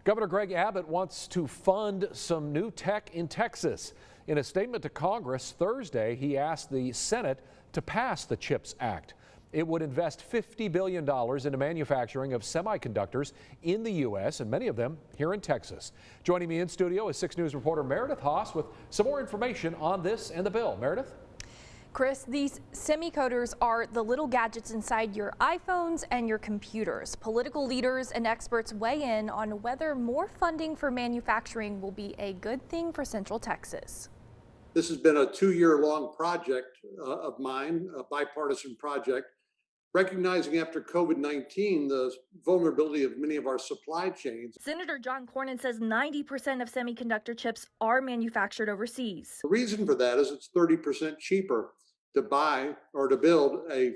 Governor Greg Abbott wants to fund some new tech in Texas. In a statement to Congress Thursday, he asked the Senate to pass the CHIPS Act. It would invest $50 billion into manufacturing of semiconductors in the U.S., and many of them here in Texas. Joining me in studio is 6 News reporter Meredith Haas with some more information on this and the bill. Meredith? Chris, these semi-conductors are the little gadgets inside your iPhones and your computers. Political leaders and experts weigh in on whether more funding for manufacturing will be a good thing for Central Texas. This has been a 2-year-long project of mine, a bipartisan project, recognizing after COVID-19 the vulnerability of many of our supply chains. Senator John Cornyn says 90% of semiconductor chips are manufactured overseas. The reason for that is it's 30% cheaper to buy or to build a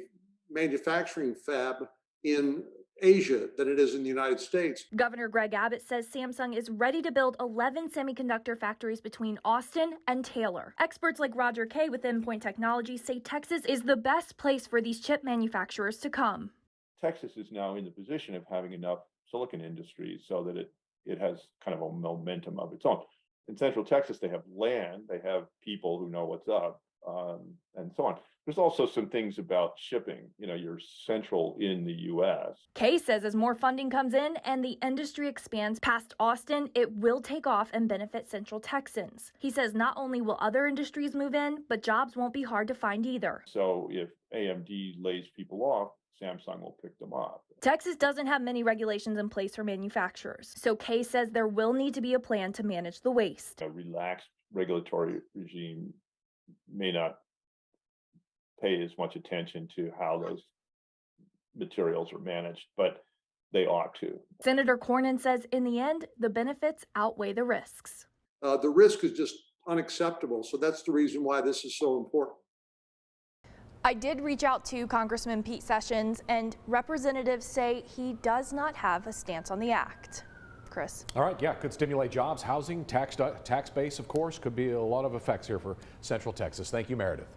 manufacturing fab in Asia than it is in the United States. Governor Greg Abbott says Samsung is ready to build 11 semiconductor factories between Austin and Taylor. Experts like Roger Kay with Endpoint Technology say Texas is the best place for these chip manufacturers to come. Texas is now in the position of having enough silicon industries so that it has kind of a momentum of its own. In Central Texas, they have land, they have people who know what's up, and so on. There's also some things about shipping. You're central in the U.S. Kay says as more funding comes in and the industry expands past Austin, it will take off and benefit Central Texans. He says not only will other industries move in, but jobs won't be hard to find either. So if AMD lays people off, Samsung will pick them up. Texas doesn't have many regulations in place for manufacturers, so Kay says there will need to be a plan to manage the waste. A relaxed regulatory regime may not pay as much attention to how those materials are managed, but they ought to. Senator Cornyn says in the end, the benefits outweigh the risks. The risk is just unacceptable, so that's the reason why this is so important. I did reach out to Congressman Pete Sessions, and representatives say he does not have a stance on the act. Chris. All right, yeah, could stimulate jobs, housing, tax base, of course, could be a lot of effects here for Central Texas. Thank you, Meredith.